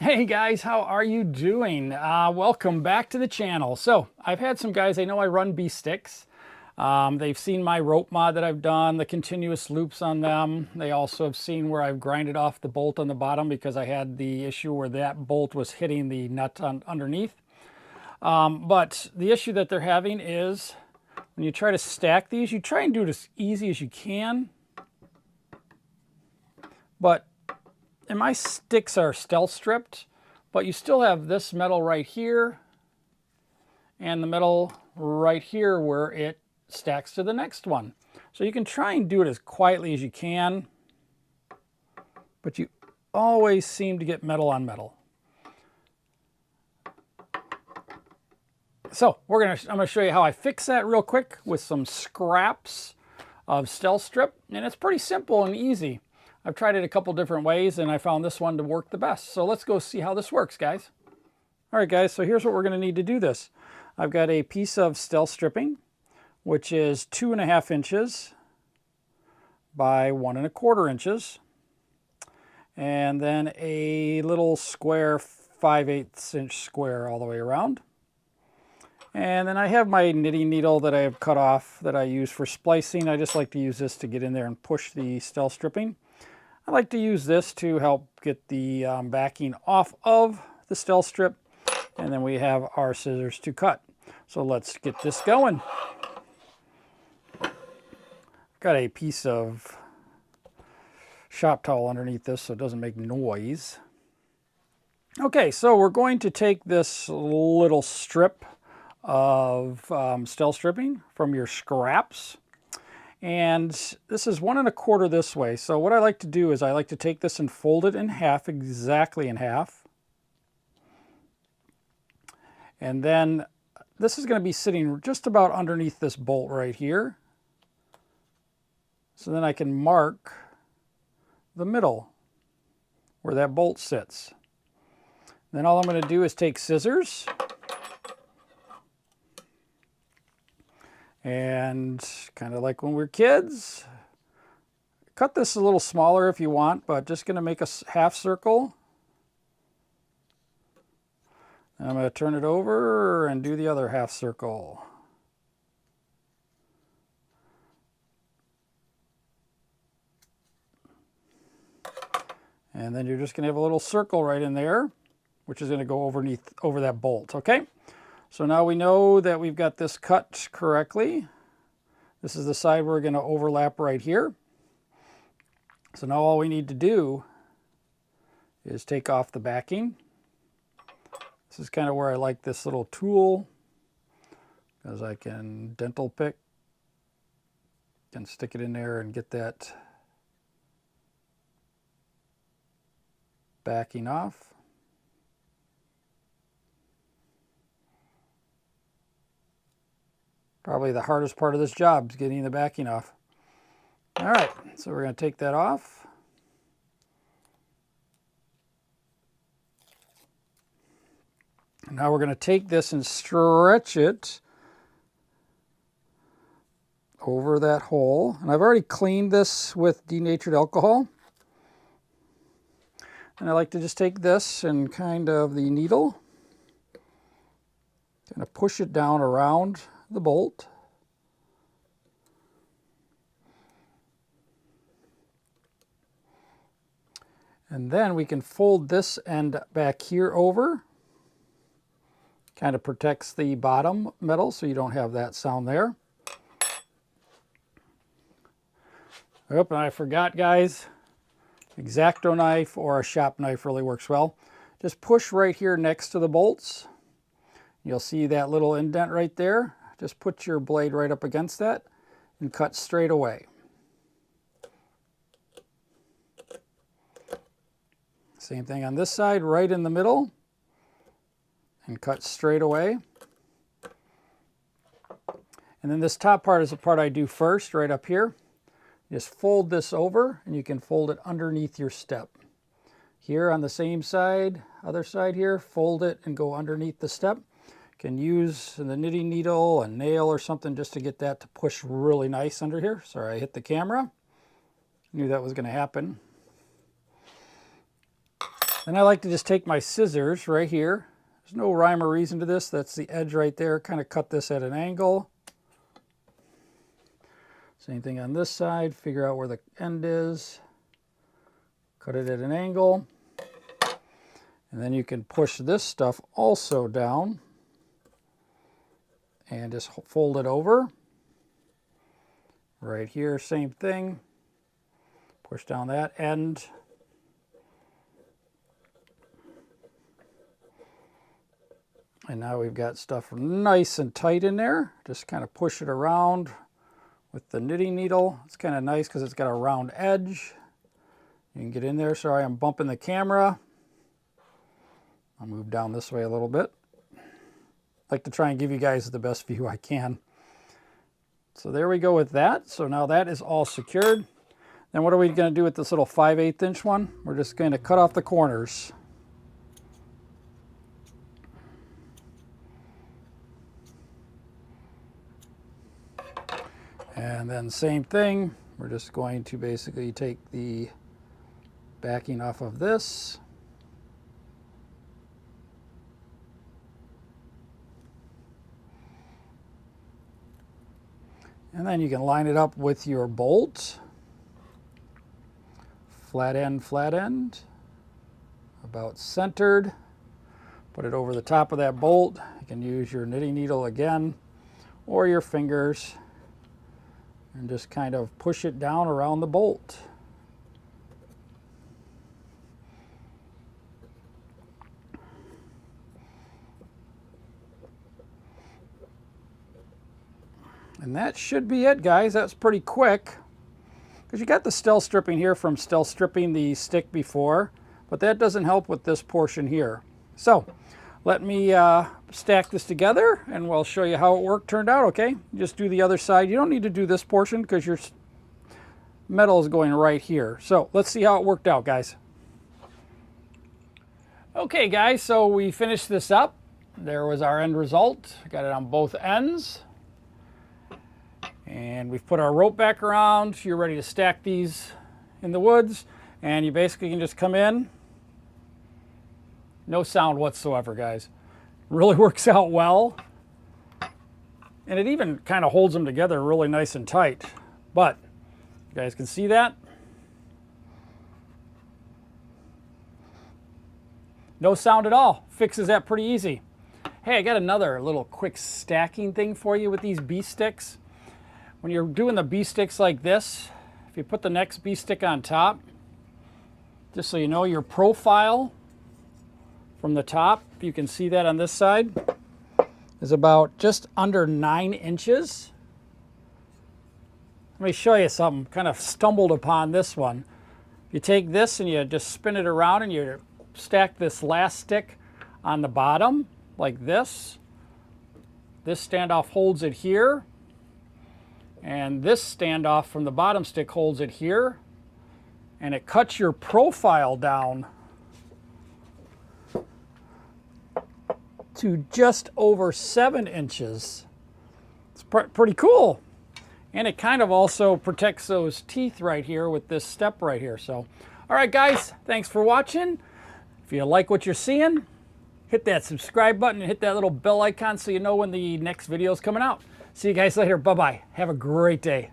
Hey guys, how are you doing? Welcome back to the channel. So I've had some guys, they know I run bee sticks. They've seen my rope mod that I've done, the continuous loops on them. They also have seen where I've grinded off the bolt on the bottom because I had the issue where that bolt was hitting the nut underneath. But the issue that they're having is when you try to stack these, you try and do it as easy as you can. But and my sticks are stealth stripped, but you still have this metal right here and the metal right here where it stacks to the next one. So you can try and do it as quietly as you can, but you always seem to get metal on metal. So I'm gonna show you how I fix that real quick with some scraps of stealth strip, and it's pretty simple and easy. I've tried it a couple different ways and I found this one to work the best. So let's go see how this works, guys. All right, guys, so here's what we're going to need to do this. I've got a piece of stealth stripping, which is 2.5 inches by 1.25 inches. And then a little square 5/8 inch square all the way around. And then I have my knitting needle that I have cut off that I use for splicing. I just like to use this to get in there and push the stealth stripping. I like to use this to help get the backing off of the stealth strip, and then we have our scissors to cut. So let's get this going. Got a piece of shop towel underneath this so it doesn't make noise. Okay, so we're going to take this little strip of stealth stripping from your scraps. And this is 1.25 this way. So what I like to do is I like to take this and fold it in half, exactly in half. And then this is going to be sitting just about underneath this bolt right here. So then I can mark the middle where that bolt sits. Then all I'm going to do is take scissors and kind of like when we were kids, cut this a little smaller if you want, but just going to make a half circle. And I'm going to turn it over and do the other half circle. And then you're just going to have a little circle right in there, which is going to go over that bolt, okay? So now we know that we've got this cut correctly. This is the side we're going to overlap right here. So now all we need to do is take off the backing. This is kind of where I like this little tool, because I can dental pick and stick it in there and get that backing off. Probably the hardest part of this job is getting the backing off. All right, so we're going to take that off. Now we're going to take this and stretch it over that hole. And I've already cleaned this with denatured alcohol. And I like to just take this and kind of the needle, kind of push it down around the bolt. And then we can fold this end back here over. Kind of protects the bottom metal so you don't have that sound there. Oh, and I forgot, guys. X-Acto knife or a shop knife really works well. Just push right here next to the bolts. You'll see that little indent right there. Just put your blade right up against that and cut straight away. Same thing on this side, right in the middle, and cut straight away. And then this top part is the part I do first, right up here. Just fold this over, and you can fold it underneath your step. Here on the same side, other side here, fold it and go underneath the step. Can use the knitting needle, a nail or something just to get that to push really nice under here. Sorry, I hit the camera. Knew that was going to happen. And I like to just take my scissors right here. There's no rhyme or reason to this. That's the edge right there. Kind of cut this at an angle. Same thing on this side. Figure out where the end is. Cut it at an angle. And then you can push this stuff also down and just fold it over. Right here, same thing. Push down that end. And now we've got stuff nice and tight in there. Just kind of push it around with the knitting needle. It's kind of nice because it's got a round edge. You can get in there. Sorry, I'm bumping the camera. I'll move down this way a little bit. I like to try and give you guys the best view I can. So there we go with that. So now that is all secured. Then what are we going to do with this little 5/8 inch one? We're just going to cut off the corners. And then same thing, we're just going to basically take the backing off of this. And then you can line it up with your bolt. Flat end, about centered. Put it over the top of that bolt. You can use your knitting needle again, or your fingers, and just kind of push it down around the bolt. And that should be it, guys. That's pretty quick. Because you got the stealth stripping here from stealth stripping the stick before, but that doesn't help with this portion here. So let me stack this together and we'll show you how it turned out, okay? Just do the other side. You don't need to do this portion because your metal is going right here. So let's see how it worked out, guys. Okay, guys, so we finished this up. There was our end result. Got it on both ends. And we've put our rope back around. You're ready to stack these in the woods. And you basically can just come in. No sound whatsoever, guys. Really works out well. And it even kind of holds them together really nice and tight. But you guys can see that. No sound at all. Fixes that pretty easy. Hey, I got another little quick stacking thing for you with these bee sticks. When you're doing the bee sticks like this, if you put the next bee stick on top, just so you know, your profile from the top, you can see that on this side, is about just under 9 inches. Let me show you something. Kind of stumbled upon this one. You take this and you just spin it around and you stack this last stick on the bottom like this. This standoff holds it here. And this standoff from the bottom stick holds it here. And it cuts your profile down to just over 7 inches. It's pretty cool. And it kind of also protects those teeth right here with this step right here. So, all right, guys, thanks for watching. If you like what you're seeing, hit that subscribe button and hit that little bell icon so you know when the next video is coming out. See you guys later. Bye-bye. Have a great day.